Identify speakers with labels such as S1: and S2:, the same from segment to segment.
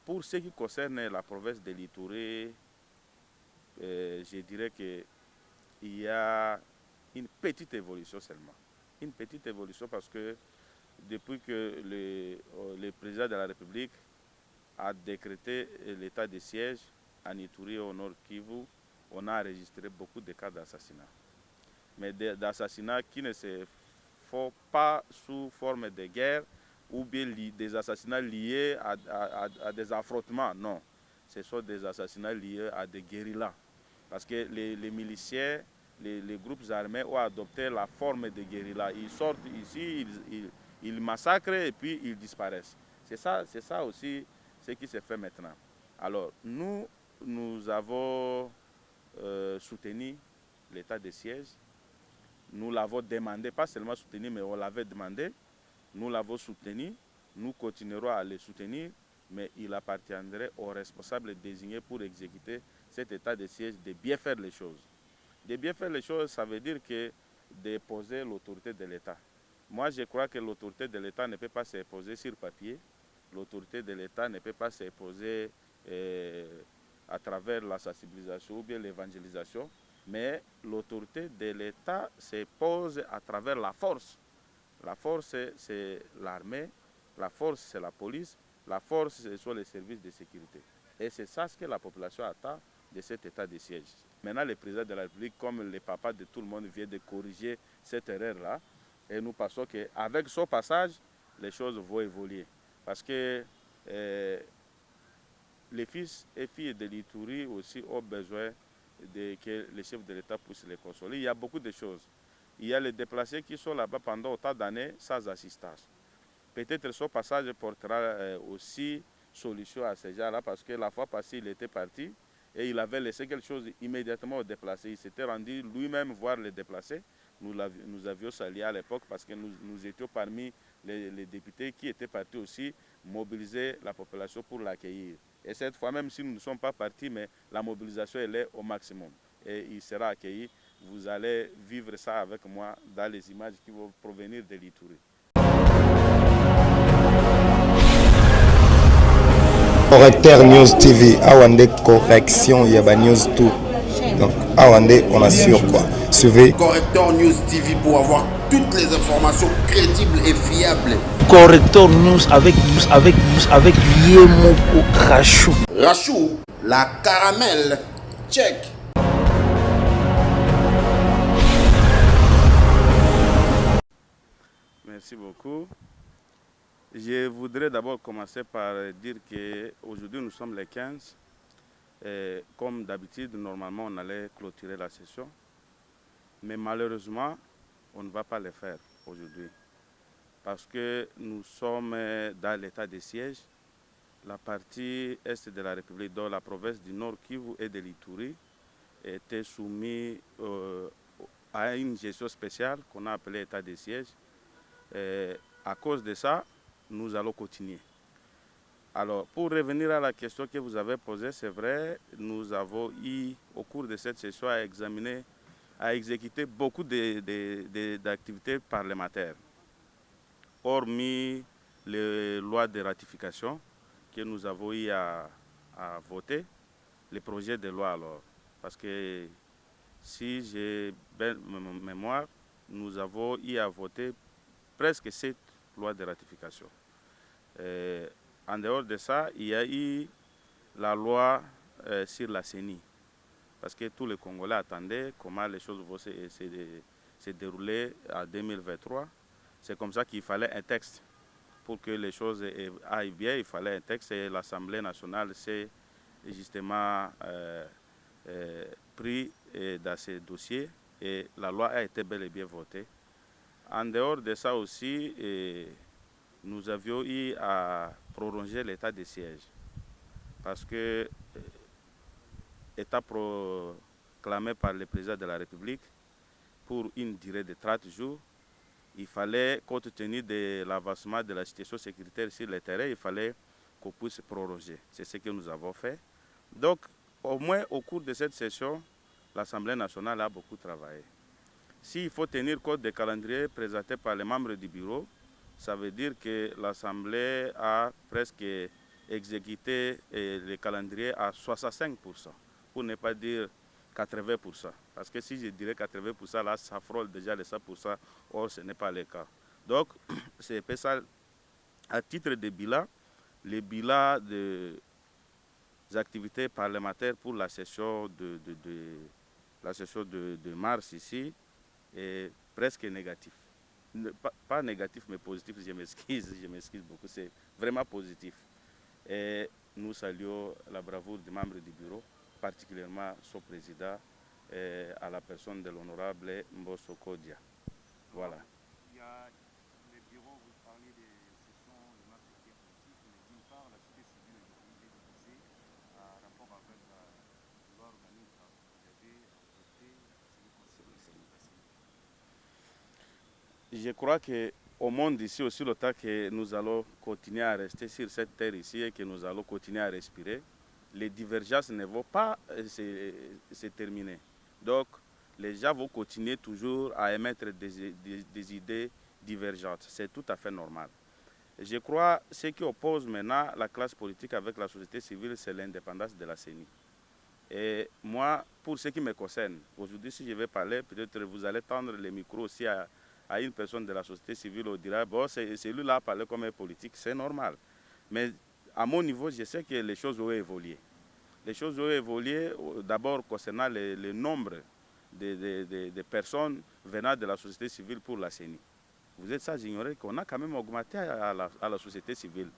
S1: Pour ce qui concerne la province de l'Itourie, je dirais qu'il y a une petite évolution seulement. Une petite évolution parce que depuis que le président de la République a décrété l'état de siège en Itourie au nord Kivu, on a enregistré beaucoup de cas d'assassinat. Mais d'assassinats qui ne se font pas sous forme de guerre ou bien des assassinats liés à des affrontements. Non, ce sont des assassinats liés à des guérillas. Parce que les miliciens, les groupes armés ont adopté la forme de guérilla. Ils sortent ici, ils massacrent et puis ils disparaissent. C'est ça aussi ce qui se fait maintenant. Alors, nous avons soutenu l'état de siège. Nous l'avons demandé, pas seulement soutenu, mais on l'avait demandé. Nous l'avons soutenu. Nous continuerons à le soutenir, mais il appartiendrait aux responsables désignés pour exécuter cet état de siège de bien faire les choses. De bien faire les choses, ça veut dire que de poser l'autorité de l'État. Moi, je crois que l'autorité de l'État ne peut pas s'imposer sur papier. L'autorité de l'État ne peut pas s'imposer à travers la sensibilisation ou bien l'évangélisation, mais l'autorité de l'État se pose à travers la force. La force, c'est l'armée, la force, c'est la police, la force, ce sont les services de sécurité. Et c'est ça ce que la population attend de cet état de siège. Maintenant, le président de la République, comme le papa de tout le monde, vient de corriger cette erreur-là. Et nous pensons qu'avec son passage, les choses vont évoluer. Parce que les fils et filles de l'Itourie aussi ont besoin que les chefs de l'État puissent les consoler. Il y a beaucoup de choses. Il y a les déplacés qui sont là-bas pendant autant d'années sans assistance. Peut-être son passage portera aussi solution à ces gens-là parce que la fois passée, il était parti et il avait laissé quelque chose immédiatement aux déplacés. Il s'était rendu lui-même voir les déplacés. Nous avions salué à l'époque parce que nous étions parmi les députés qui étaient partis aussi mobiliser la population pour l'accueillir. Et cette fois, même si nous ne sommes pas partis, mais la mobilisation elle est au maximum. Et il sera accueilli. Vous allez vivre ça avec moi dans les images qui vont provenir de l'Itourie.
S2: Correcteur News TV, Awande correction, Yaba News tout. Donc Awande, on assure quoi. Suivez
S3: Correcteur News TV pour avoir toutes les informations crédibles et fiables.
S4: Correcteur News avec Yemoko Rachou.
S3: Rachou, la caramel, check.
S1: Merci beaucoup. Je voudrais d'abord commencer par dire qu'aujourd'hui nous sommes les 15. Et comme d'habitude, normalement on allait clôturer la session. Mais malheureusement, on ne va pas le faire aujourd'hui. Parce que nous sommes dans l'état de siège. La partie est de la République, dont la province du Nord Kivu et de l'Itourie, était soumise à une gestion spéciale qu'on a appelée état de siège. Et à cause de ça, nous allons continuer. Alors, pour revenir à la question que vous avez posée, c'est vrai, nous avons eu, au cours de cette session, à examiner, à exécuter beaucoup d'activités parlementaires, hormis les lois de ratification que nous avons eu à voter, les projets de loi alors. Parce que si j'ai bien mémoire, nous avons eu à voter presque 7 lois de ratification. En dehors de ça, il y a eu la loi sur la CENI. Parce que tous les Congolais attendaient comment les choses vont se dérouler en 2023. C'est comme ça qu'il fallait un texte. Pour que les choses aillent bien, il fallait un texte et l'Assemblée nationale s'est justement pris dans ces dossiers et la loi a été bel et bien votée. En dehors de ça aussi, nous avions eu à prolonger l'état de siège parce que état proclamé par le président de la République pour une durée de 30 jours, il fallait, compte tenu de l'avancement de la situation sécuritaire sur le terrain, il fallait qu'on puisse proroger. C'est ce que nous avons fait. Donc, au moins au cours de cette session, l'Assemblée nationale a beaucoup travaillé. S'il faut tenir compte des calendriers présentés par les membres du bureau, ça veut dire que l'Assemblée a presque exécuté le calendrier à 65%, pour ne pas dire 80%. Parce que si je dirais 80%, là, ça frôle déjà les 100%, or ce n'est pas le cas. Donc, c'est ça, à titre de bilan, le bilan des activités parlementaires pour la session de mars ici est presque négatif. Pas négatif, mais positif, je m'excuse beaucoup, c'est vraiment positif. Et nous saluons la bravoure des membres du bureau, particulièrement son président, à la personne de l'honorable Mbosso Kodia. Voilà.
S5: Il y a les bureaux, vous parlez des sessions de marche politique, mais d'une part, la société civile est divisée en rapport avec la loi organique. Vous avez voté
S1: Je crois qu'au monde ici aussi, le temps que nous allons continuer à rester sur cette terre ici et que nous allons continuer à respirer, les divergences ne vont pas se terminer. Donc, les gens vont continuer toujours à émettre des idées divergentes. C'est tout à fait normal. Je crois que ce qui oppose maintenant la classe politique avec la société civile, c'est l'indépendance de la CENI. Et moi, pour ce qui me concerne, aujourd'hui, si je vais parler, peut-être vous allez tendre le micro aussi à une personne de la société civile, on dira, bon, c'est lui-là parler comme un politique, c'est normal. Mais à mon niveau, je sais que les choses ont évolué. Les choses ont évolué d'abord concernant le nombre de personnes venant de la société civile pour la CENI. Vous êtes ça, j'ignorais qu'on a quand même augmenté à la société civile.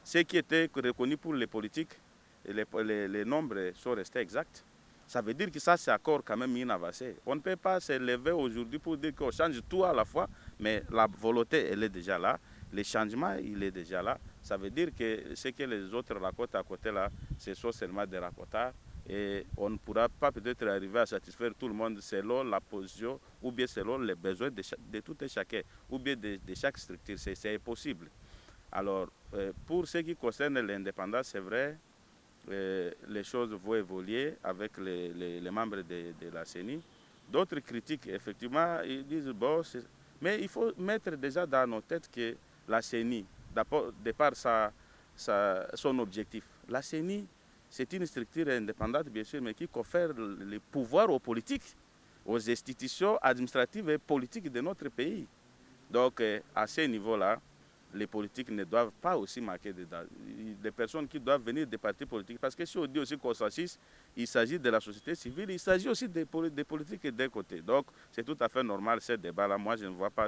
S1: Ce qui était reconnu pour les politiques, les nombres sont restés exacts. Ça veut dire que ça, c'est encore quand même une avancée. On ne peut pas se lever aujourd'hui pour dire qu'on change tout à la fois, mais la volonté, elle est déjà là. Le changement, il est déjà là. Ça veut dire que ce que les autres racontent à côté là, ce sont seulement des racontards. Et on ne pourra pas peut-être arriver à satisfaire tout le monde selon la position ou bien selon les besoins de tout et chacun, ou bien de chaque structure. C'est impossible. Alors, pour ce qui concerne l'indépendance, c'est vrai, les choses vont évoluer avec les membres de la CENI. D'autres critiquent, effectivement, ils disent, bon, mais il faut mettre déjà dans nos têtes que la CENI, de par son objectif, la CENI, c'est une structure indépendante, bien sûr, mais qui confère les pouvoirs aux politiques, aux institutions administratives et politiques de notre pays. Donc, à ce niveau-là, les politiques ne doivent pas aussi marquer des personnes qui doivent venir des partis politiques. Parce que si on dit aussi consensus, il s'agit de la société civile, il s'agit aussi des politiques d'un côté. Donc, c'est tout à fait normal ce débat-là. Moi, je ne vois pas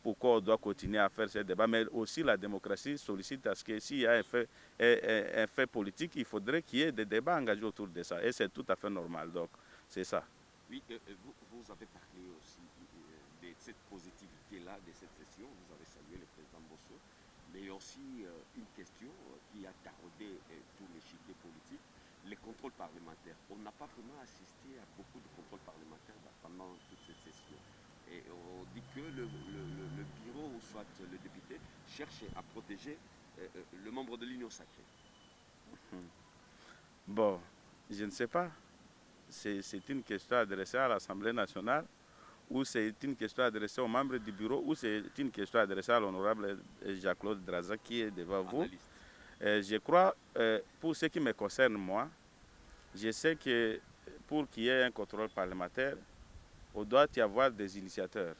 S1: pourquoi on doit continuer à faire ce débat. Mais aussi, la démocratie sollicite à ce que s'il y a un fait politique, il faudrait qu'il y ait des débats engagés autour de ça. Et c'est tout à fait normal. Donc, c'est ça.
S6: Oui, vous avez parlé aussi de cette positivité-là, de cette session. Vous avez salué le président Mbosso. Mais il y a aussi une question qui a taraudé tout l'échiquier politique, les contrôles parlementaires. On n'a pas vraiment assisté à beaucoup de contrôles parlementaires pendant toute cette session. Et on dit que le bureau, ou soit le député, cherche à protéger le membre de l'Union sacrée.
S1: Bon, je ne sais pas. C'est une question adressée à l'Assemblée nationale, ou c'est une question adressée aux membres du bureau, ou c'est une question adressée à l'honorable Jacques-Claude Draza qui est devant vous. Je crois, pour ce qui me concerne moi, je sais que pour qu'il y ait un contrôle parlementaire, on doit y avoir des initiateurs.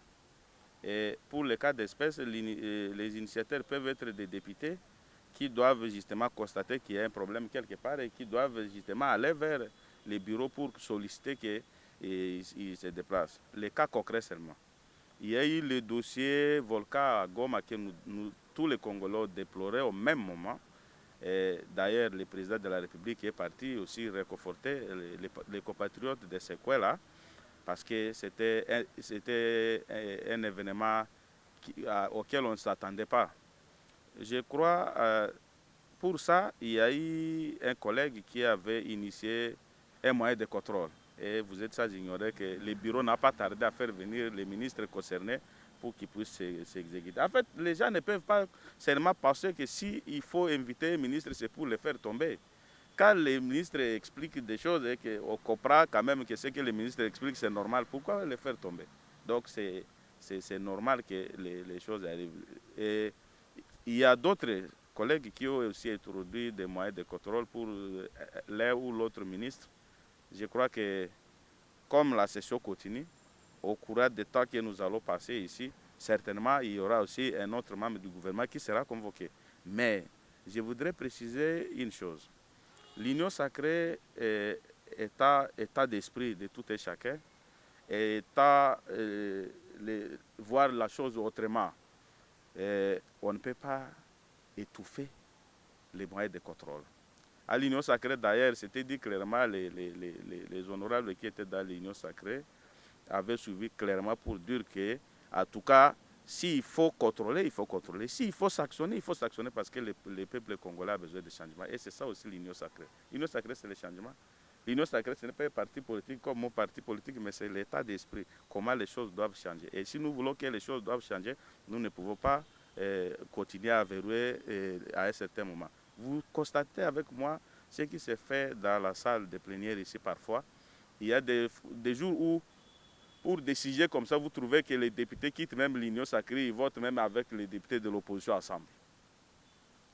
S1: Et pour le cas d'espèce, les initiateurs peuvent être des députés qui doivent justement constater qu'il y a un problème quelque part et qui doivent justement aller vers les bureaux pour solliciter qu'ils se déplacent. Les cas concrets seulement. Il y a eu le dossier Volca à Goma que tous les Congolais déploraient au même moment. D'ailleurs, le président de la République est parti aussi réconforter les compatriotes de ce coin-là, parce que c'était un événement auquel on ne s'attendait pas. Je crois, pour ça, il y a eu un collègue qui avait initié un moyen de contrôle. Et vous êtes ça, j'ignorais que le bureau n'a pas tardé à faire venir les ministres concernés pour qu'ils puissent s'exécuter. En fait, les gens ne peuvent pas seulement penser que s'il faut inviter un ministre, c'est pour le faire tomber. Quand les ministres expliquent des choses et qu'on comprend quand même que ce que les ministres expliquent, c'est normal, pourquoi les faire tomber? Donc, c'est normal que les choses arrivent. Et il y a d'autres collègues qui ont aussi introduit des moyens de contrôle pour l'un ou l'autre ministre. Je crois que comme la session continue, au cours des temps que nous allons passer ici, certainement il y aura aussi un autre membre du gouvernement qui sera convoqué. Mais je voudrais préciser une chose. L'union sacrée est état d'esprit de tout et chacun, voir la chose autrement. On ne peut pas étouffer les moyens de contrôle. À l'union sacrée, d'ailleurs, c'était dit clairement, les honorables qui étaient dans l'union sacrée avaient suivi clairement pour dire que, en tout cas, s'il faut contrôler, il faut contrôler. S'il faut sanctionner, il faut sanctionner parce que le peuple congolais a besoin de changement. Et c'est ça aussi l'union sacrée. L'union sacrée, c'est le changement. L'union sacrée, ce n'est pas un parti politique comme mon parti politique, mais c'est l'état d'esprit, comment les choses doivent changer. Et si nous voulons que les choses doivent changer, nous ne pouvons pas continuer à verrouiller à un certain moment. Vous constatez avec moi ce qui se fait dans la salle de plénière ici parfois. Il y a des jours où, pour des sujets comme ça, vous trouvez que les députés quittent même l'union sacrée, ils votent même avec les députés de l'opposition ensemble.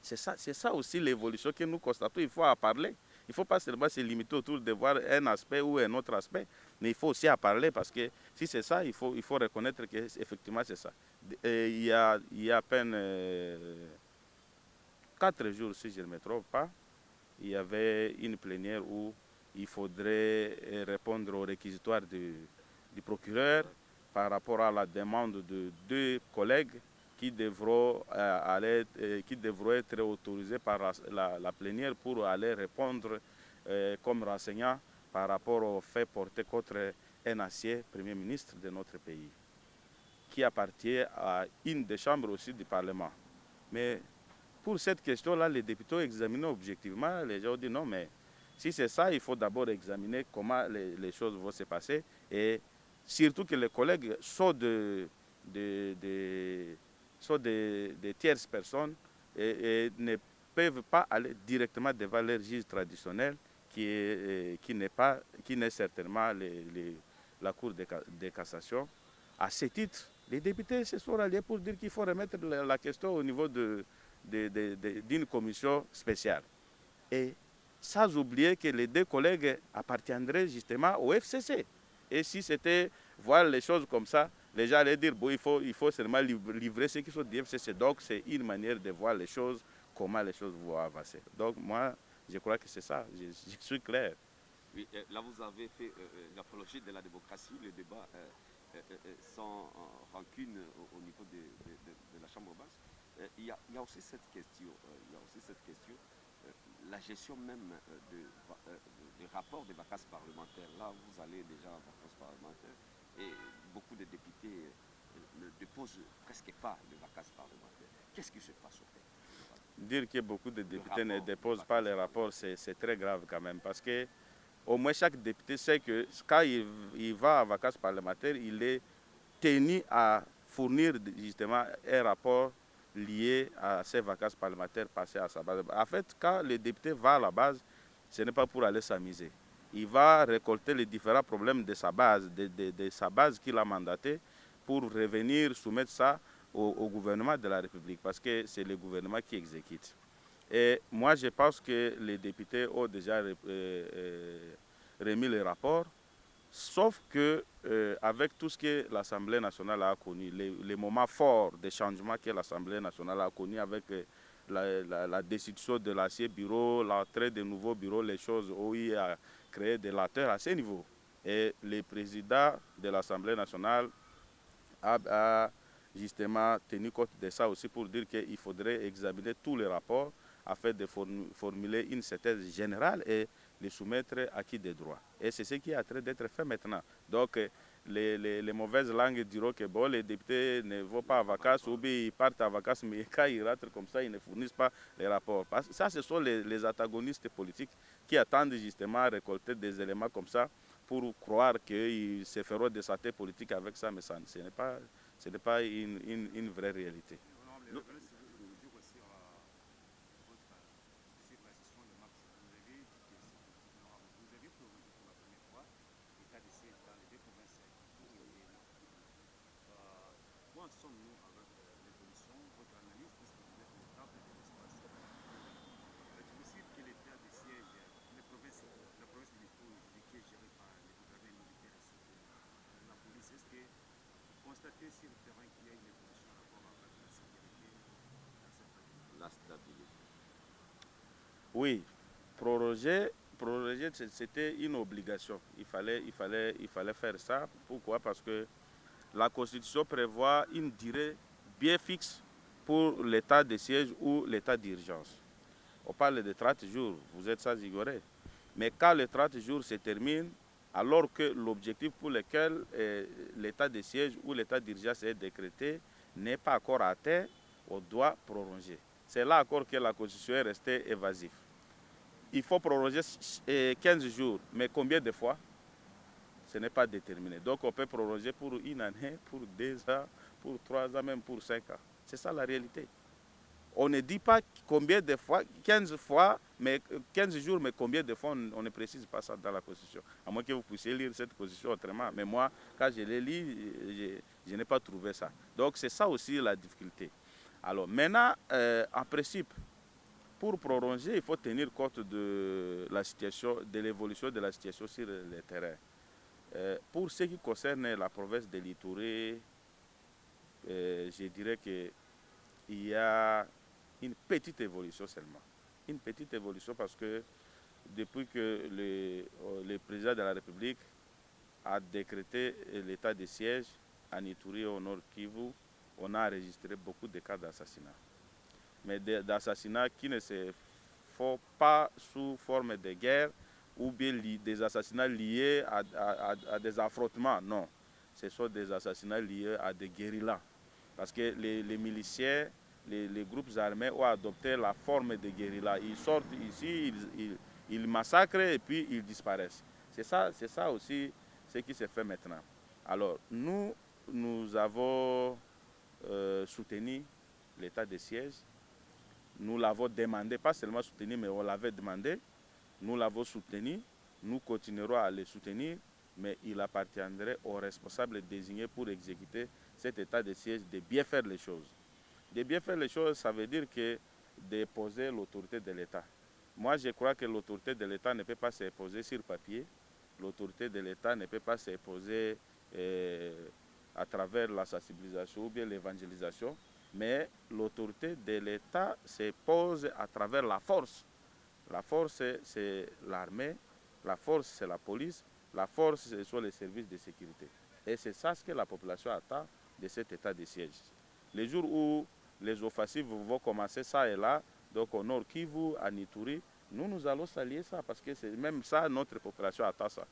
S1: C'est ça aussi l'évolution que nous constatons. Il faut en parler. Il ne faut pas seulement se limiter autour de voir un aspect ou un autre aspect, mais il faut aussi en parler parce que si c'est ça, il faut reconnaître qu'effectivement c'est ça. Il y a à peine 4 jours, si je ne me trompe pas, il y avait une plénière où il faudrait répondre au réquisitoire du procureur par rapport à la demande de 2 collègues qui devront être autorisés par la plénière pour aller répondre comme renseignants par rapport aux faits portés contre un ancien Premier ministre de notre pays, qui appartient à une des chambres aussi du Parlement. Mais pour cette question-là, les députés ont examiné objectivement. Les gens ont dit non, mais si c'est ça, il faut d'abord examiner comment les choses vont se passer. Et surtout que les collègues sont des tierces personnes et ne peuvent pas aller directement devant leur juge traditionnel qui n'est certainement la Cour de cassation. À ce titre, les députés se sont ralliés pour dire qu'il faut remettre la question au niveau d'une commission spéciale. Et sans oublier que les 2 collègues appartiendraient justement au FCC. Et si c'était voir les choses comme ça, les gens allaient dire bon, il faut seulement livrer ceux qui sont du FCC. Donc c'est une manière de voir les choses, comment les choses vont avancer. Donc moi, je crois que c'est ça, je suis clair.
S6: Oui, là vous avez fait l'apologie de la démocratie, le débat sans rancune au niveau de la Chambre basse. Il y a aussi cette question, la gestion même des rapports des vacances parlementaires. Là, vous allez déjà en vacances parlementaires et beaucoup de députés ne déposent presque pas de vacances parlementaires. Qu'est-ce qui se passe au fait?
S1: Dire que beaucoup de députés ne déposent pas les rapports, c'est très grave quand même, parce que au moins chaque député sait que quand il va en vacances parlementaires, il est tenu à fournir justement un rapport lié à ces vacances parlementaires passées à sa base. En fait, quand le député va à la base, ce n'est pas pour aller s'amuser. Il va récolter les différents problèmes de sa base, de sa base qu'il a mandatée, pour revenir soumettre ça au gouvernement de la République, parce que c'est le gouvernement qui exécute. Et moi, je pense que les députés ont déjà remis le rapport, sauf que avec tout ce que l'Assemblée nationale a connu, les moments forts de changement que l'Assemblée nationale a connu avec la destitution de l'ancien bureau, l'entrée de nouveaux bureaux, les choses ont eu à créer des lenteurs à ce niveau. Et le président de l'Assemblée nationale a justement tenu compte de ça aussi pour dire qu'il faudrait examiner tous les rapports afin de formuler une synthèse générale et les soumettre à qui des droits. Et c'est ce qui est en train d'être fait maintenant. Donc, les mauvaises langues diront que bon, les députés ne vont pas en vacances ou bien ils partent en vacances, mais quand ils rentrent comme ça, ils ne fournissent pas les rapports. Parce que ça, ce sont les antagonistes politiques qui attendent justement à récolter des éléments comme ça pour croire qu'ils se feront des santé politiques avec ça, mais ça, ce n'est pas une vraie réalité. Oui, proroger, c'était une obligation. Il fallait faire ça. Pourquoi? Parce que la Constitution prévoit une durée bien fixe pour l'état de siège ou l'état d'urgence. On parle de 30 jours, vous êtes sans ignorer. Mais quand les 30 jours se terminent, alors que l'objectif pour lequel l'état de siège ou l'état d'urgence est décrété n'est pas encore atteint, on doit prolonger. C'est là encore que la Constitution est restée évasive. Il faut prolonger 15 jours, mais combien de fois? Ce n'est pas déterminé. Donc on peut prolonger pour une année, pour 2 ans, pour 3 ans, même pour 5 ans. C'est ça la réalité. On ne dit pas combien de fois, 15 fois, mais 15 jours, mais combien de fois, on ne précise pas ça dans la Constitution. À moins que vous puissiez lire cette Constitution autrement. Mais moi, quand je l'ai lu, je n'ai pas trouvé ça. Donc c'est ça aussi la difficulté. Alors maintenant, en principe, pour prolonger, il faut tenir compte de la situation, de l'évolution de la situation sur le terrain. Pour ce qui concerne la province de l'Itouré, je dirais qu'il y a une petite évolution seulement. Une petite évolution parce que depuis que le président de la République a décrété l'état de siège en Ituri au nord Kivu, on a enregistré beaucoup de cas d'assassinat. Mais d'assassinats qui ne se font pas sous forme de guerre ou bien des assassinats liés à des affrontements. Non, ce sont des assassinats liés à des guérillas. Parce que les miliciens, les groupes armés ont adopté la forme de guérilla. Ils sortent ici, ils massacrent et puis ils disparaissent. C'est ça aussi ce qui se fait maintenant. Alors, nous avons soutenu l'état de siège. Nous l'avons demandé, pas seulement soutenu, mais on l'avait demandé. Nous l'avons soutenu. Nous continuerons à le soutenir, mais il appartiendrait aux responsables désignés pour exécuter cet état de siège de bien faire les choses. De bien faire les choses, ça veut dire que déposer l'autorité de l'État. Moi, je crois que l'autorité de l'État ne peut pas s'imposer sur papier. L'autorité de l'État ne peut pas s'imposer à travers la sensibilisation ou bien l'évangélisation, mais l'autorité de l'État se pose à travers la force. La force, c'est l'armée, la force, c'est la police, la force, ce sont les services de sécurité. Et c'est ça ce que la population attend de cet état de siège. Les jours où les offensives vont commencer ça et là, donc au nord Kivu, à Ituri, nous allons saluer ça parce que c'est même ça, notre population attend ça.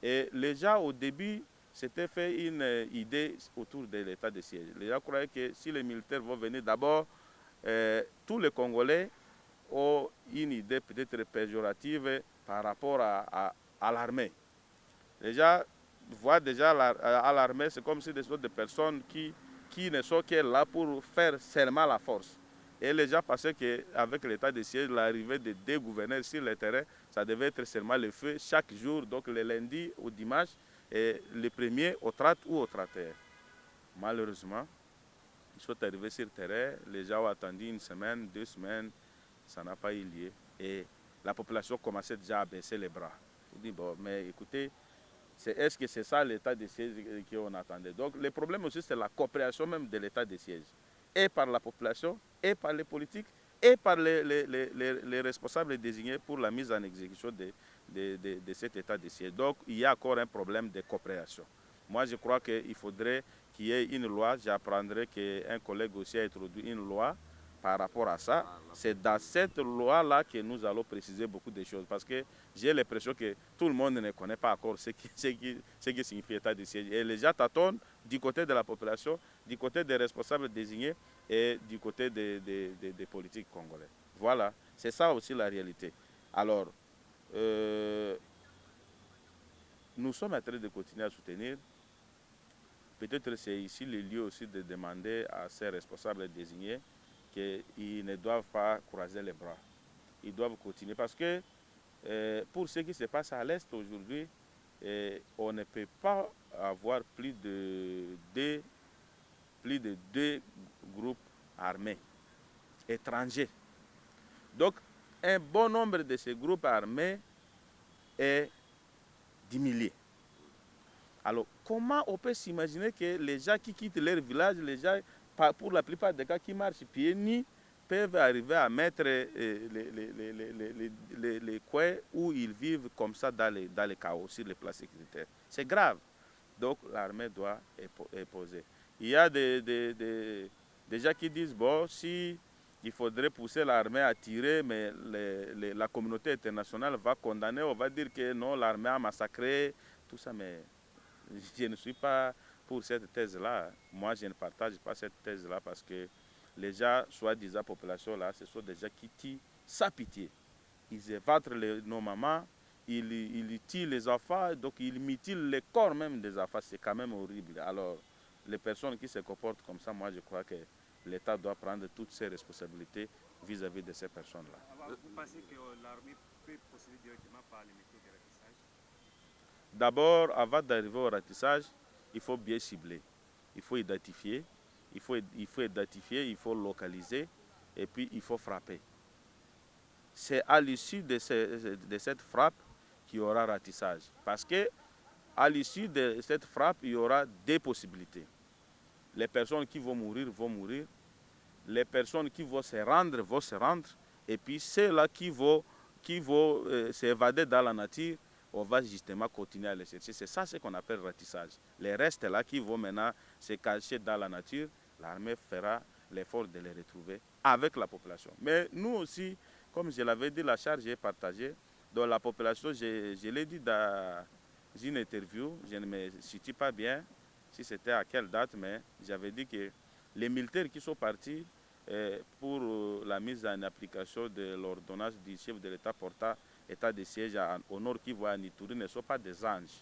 S1: Et les gens, au début, s'étaient fait une idée autour de l'état de siège. Les gens croyaient que si les militaires vont venir, d'abord, tous les Congolais ont une idée peut-être péjorative par rapport à l'armée. Les gens voient déjà à l'armée, c'est comme si des personnes qui ne sont que là pour faire seulement la force. Et les gens pensaient qu'avec l'état de siège, l'arrivée de 2 gouverneurs sur le terrain, ça devait être seulement le feu chaque jour, donc le lundi au dimanche, et le 1er au 30 ou au 31. Malheureusement, ils sont arrivés sur le terrain, les gens ont attendu 1 semaine, 2 semaines, ça n'a pas eu lieu. Et la population commençait déjà à baisser les bras. On dit, bon, mais écoutez, est-ce que c'est ça l'état de siège qu'on attendait? Donc le problème aussi, c'est la coopération même de l'état de siège. Et par la population, et par les politiques, et par les responsables désignés pour la mise en exécution de cet état de siège. Donc il y a encore un problème de coopération. Moi, je crois qu'il faudrait qu'il y ait une loi. J'apprendrai qu'un collègue aussi a introduit une loi par rapport à ça. C'est dans cette loi-là que nous allons préciser beaucoup de choses. Parce que j'ai l'impression que tout le monde ne connaît pas encore ce qui signifie l'état de siège. Et les gens tâtonnent du côté de la population, du côté des responsables désignés et du côté des politiques congolais. Voilà, c'est ça aussi la réalité. Alors, nous sommes en train de continuer à soutenir. Peut-être que c'est ici le lieu aussi de demander à ces responsables désignés qu'ils ne doivent pas croiser les bras. Ils doivent continuer parce que pour ce qui se passe à l'Est aujourd'hui, on ne peut pas avoir plus de deux groupes armés étrangers. Donc, un bon nombre de ces groupes armés est diminué. Alors, comment on peut s'imaginer que les gens qui quittent leur village, les gens, pour la plupart des cas qui marchent pieds nus, peuvent arriver à mettre les coins où ils vivent comme ça dans les chaos, sur les plans sécuritaires. C'est grave. Donc l'armée doit poser. Il y a des gens qui disent, bon, si il faudrait pousser l'armée à tirer, mais la communauté internationale va condamner, on va dire que non, l'armée a massacré, tout ça, mais je ne suis pas pour cette thèse-là. Moi, je ne partage pas cette thèse-là parce que les gens, soi-disant population-là, ce sont des gens qui tuent sans pitié. Ils évatrent nos mamans, ils tuent les enfants, donc ils mutilent les corps même des enfants. C'est quand même horrible. Alors, les personnes qui se comportent comme ça, moi, je crois que l'État doit prendre toutes ses responsabilités vis-à-vis de ces personnes-là.
S5: Vous pensez que l'armée peut procéder directement par les méthodes de ratissage?
S1: D'abord, avant d'arriver au ratissage, il faut bien cibler. Il faut identifier, il faut localiser et puis il faut frapper. C'est à l'issue de cette frappe qu'il y aura ratissage. Parce que à l'issue de cette frappe, il y aura deux possibilités. Les personnes qui vont mourir. Les personnes qui vont se rendre. Et puis ceux-là qui vont s'évader dans la nature, on va justement continuer à les chercher. C'est ça ce qu'on appelle ratissage. Les restes là qui vont maintenant se cacher dans la nature, l'armée fera l'effort de les retrouver avec la population. Mais nous aussi, comme je l'avais dit, la charge est partagée. Donc la population, je l'ai dit dans une interview, je ne me situe pas bien si c'était à quelle date, mais j'avais dit que les militaires qui sont partis pour la mise en application de l'ordonnance du chef de l'État portant état de siège au nord Kivu à Ituri ne sont pas des anges,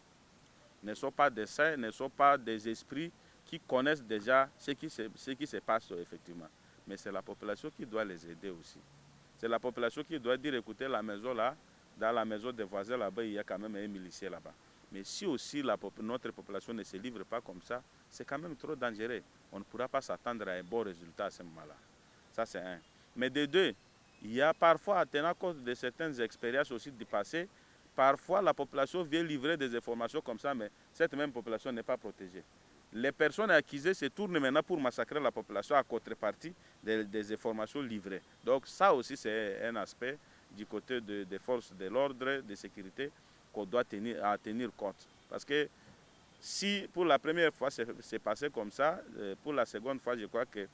S1: ne sont pas des saints, ne sont pas des esprits qui connaissent déjà ce qui se passe effectivement. Mais c'est la population qui doit les aider aussi. C'est la population qui doit dire, écoutez, la maison là, dans la maison des voisins là-bas, il y a quand même un milicier là-bas. Mais si aussi notre population ne se livre pas comme ça, c'est quand même trop dangereux. On ne pourra pas s'attendre à un bon résultat à ce moment-là. Ça, c'est un. Mais de deux, il y a parfois, en tenant compte de certaines expériences aussi du passé, parfois la population vient livrer des informations comme ça, mais cette même population n'est pas protégée. Les personnes accusées se tournent maintenant pour massacrer la population à contrepartie des informations livrées. Donc ça aussi, c'est un aspect du côté des forces de l'ordre, de sécurité, qu'on doit tenir compte. Parce que si pour la première fois c'est passé comme ça, pour la seconde fois, je crois que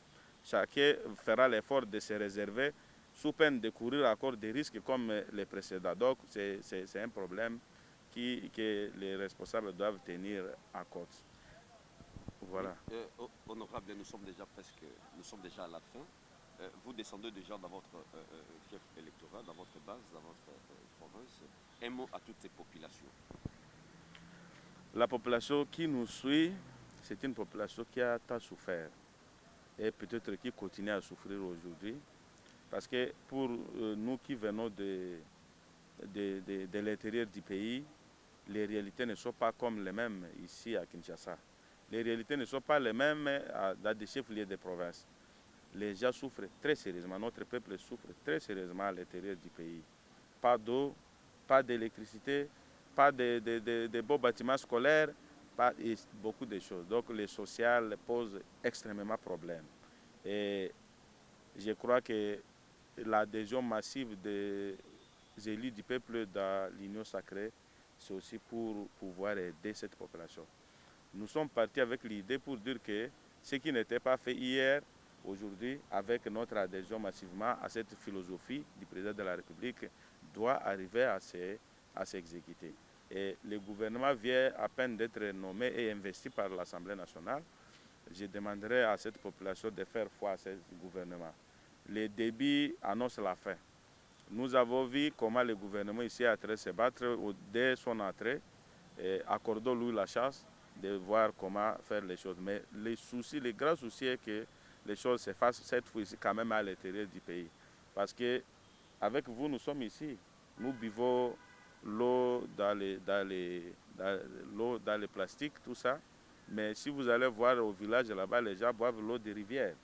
S1: chacun fera l'effort de se réserver sous peine de courir encore des risques comme les précédents. Donc c'est un problème que les responsables doivent tenir en compte. Voilà.
S6: Honorable, nous sommes déjà à la fin. Vous descendez déjà dans votre chef électoral, dans votre base, dans votre province. Un mot à toutes ces populations.
S1: La population qui nous suit, c'est une population qui a tant souffert et peut-être qui continue à souffrir aujourd'hui. Parce que pour nous qui venons de l'intérieur du pays, les réalités ne sont pas comme les mêmes ici à Kinshasa. Les réalités ne sont pas les mêmes dans des chefs-lieux de province. Les gens souffrent très sérieusement, notre peuple souffre très sérieusement à l'intérieur du pays. Pas d'eau, pas d'électricité, pas de beaux bâtiments scolaires, et beaucoup de choses. Donc le social pose extrêmement problème. Et je crois que l'adhésion massive des élus du peuple dans l'Union sacrée, c'est aussi pour pouvoir aider cette population. Nous sommes partis avec l'idée pour dire que ce qui n'était pas fait hier, aujourd'hui, avec notre adhésion massivement à cette philosophie du président de la République, doit arriver à s'exécuter. Et le gouvernement vient à peine d'être nommé et investi par l'Assemblée nationale. Je demanderai à cette population de faire foi à ce gouvernement. Les débits annoncent la fin. Nous avons vu comment le gouvernement ici a traité de se battre dès son entrée. Accordons-lui la chance de voir comment faire les choses. Mais le grand souci est que les choses se fassent cette fois-ci quand même à l'intérieur du pays. Parce que avec vous, nous sommes ici. Nous buvons l'eau dans les plastiques, tout ça. Mais si vous allez voir au village là-bas, les gens boivent l'eau des rivières.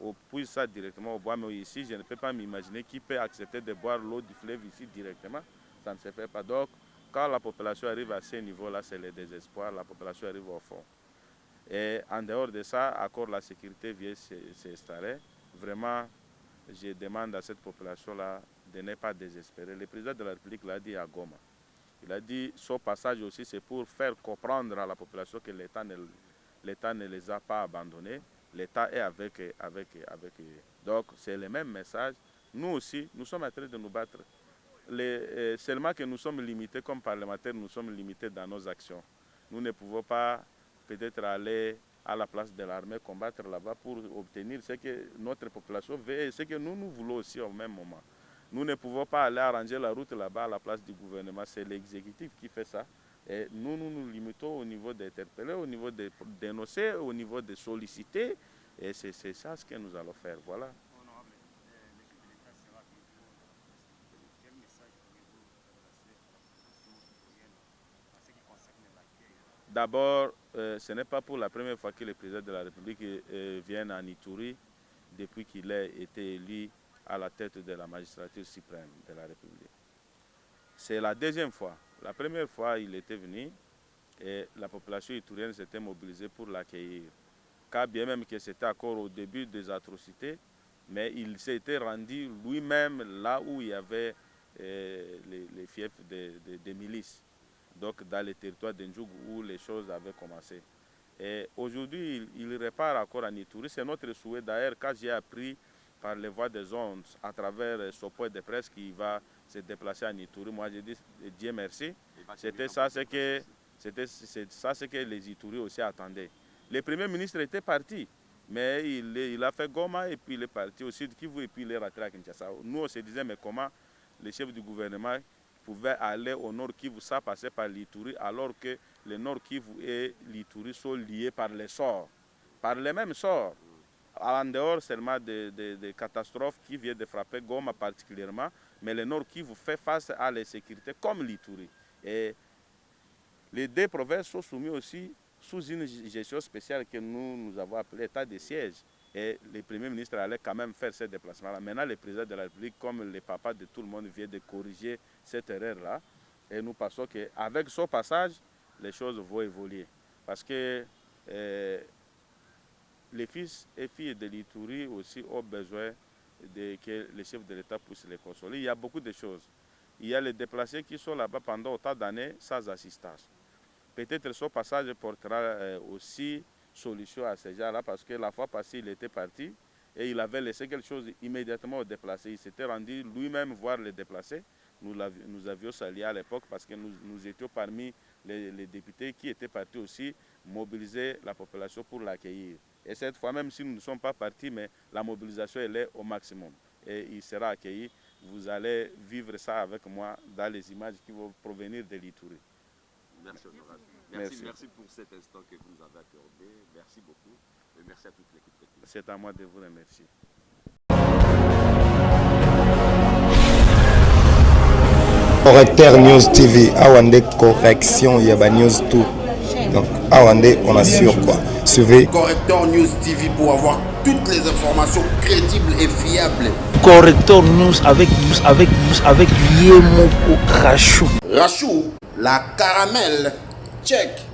S1: On puise ça directement au bois. Mais ici, je ne peux pas m'imaginer qui peut accepter de boire l'eau du fleuve ici directement. Ça ne se fait pas. Donc, quand la population arrive à ce niveau-là, c'est le désespoir. La population arrive au fond. Et en dehors de ça, encore la sécurité vient s'installer. Vraiment, je demande à cette population-là de ne pas désespérer. Le président de la République l'a dit à Goma. Il a dit, ce passage aussi, c'est pour faire comprendre à la population que l'État ne les a pas abandonnés. L'État est avec eux. Donc, c'est le même message. Nous aussi, nous sommes en train de nous battre. Seulement que nous sommes limités comme parlementaires, nous sommes limités dans nos actions. Nous ne pouvons pas peut-être aller à la place de l'armée combattre là-bas pour obtenir ce que notre population veut et ce que nous voulons aussi au même moment. Nous ne pouvons pas aller arranger la route là-bas à la place du gouvernement. C'est l'exécutif qui fait ça. Et nous limitons au niveau d'interpeller, au niveau de dénoncer, au niveau de solliciter. Et c'est ça ce que nous allons faire. Voilà.
S5: Honorable, le chef de l'État sera bientôt. Quel message pouvez-vous adresser à la population citoyenne en ce qui concerne l'accueil?
S1: D'abord, ce n'est pas pour la première fois que le président de la République vient en Ituri depuis qu'il a été élu à la tête de la magistrature suprême de la République. C'est la deuxième fois. La première fois, il était venu et la population iturienne s'était mobilisée pour l'accueillir. Car bien même que c'était encore au début des atrocités, mais il s'était rendu lui-même là où il y avait les fiefs des milices, donc dans les territoires d'Ndjougou où les choses avaient commencé. Et aujourd'hui, il repart encore en Ituri. C'est notre souhait d'ailleurs, quand j'ai appris par les voies des ondes, à travers ce point de presse qui va se déplacer en Ituri. Moi, j'ai dit Dieu merci. C'était ça ce que les Ituri aussi attendaient. Le Premier ministre était parti, mais il a fait Goma et puis il est parti au Sud Kivu et puis il est rentré à Kinshasa. Nous, on se disait, mais comment les chefs du gouvernement pouvaient aller au Nord Kivu, ça passait par l'Ituri, alors que le Nord Kivu et l'Ituri sont liés par les sorts, par les mêmes sorts. En dehors seulement des catastrophes qui viennent de frapper Goma particulièrement, mais le Nord Kivu fait face à l'insécurité comme l'Ituri. Et les deux provinces sont soumises aussi sous une gestion spéciale que nous avons appelée état de siège. Et le Premier ministre allait quand même faire ce déplacement-là. Maintenant, le président de la République, comme le papa de tout le monde, vient de corriger cette erreur-là. Et nous pensons qu'avec ce passage, les choses vont évoluer. Parce que les fils et filles de l'Ituri aussi ont besoin que les chefs de l'État puissent les consoler. Il y a beaucoup de choses. Il y a les déplacés qui sont là-bas pendant autant d'années sans assistance. Peut-être ce passage portera aussi solution à ces gens-là parce que la fois passée, il était parti et il avait laissé quelque chose immédiatement aux déplacés. Il s'était rendu lui-même voir les déplacés. Nous avions salué à l'époque parce que nous étions parmi les députés qui étaient partis aussi mobiliser la population pour l'accueillir. Et cette fois, même si nous ne sommes pas partis, mais la mobilisation elle est au maximum. Et il sera accueilli. Vous allez vivre ça avec moi dans les images qui vont provenir de l'Ituri.
S6: Merci, honorable. Merci pour cet instant que vous nous avez accordé. Merci beaucoup. Et merci à toute l'équipe technique.
S1: C'est à moi de vous remercier.
S2: Correcteur News TV, Awande correction, il y a news tout. Donc Awande, on assure quoi. Suivez
S3: Correcteur News TV pour avoir toutes les informations crédibles et fiables.
S4: Correcteur News avec Yemoko Rachou.
S3: Rachou, la caramel, check.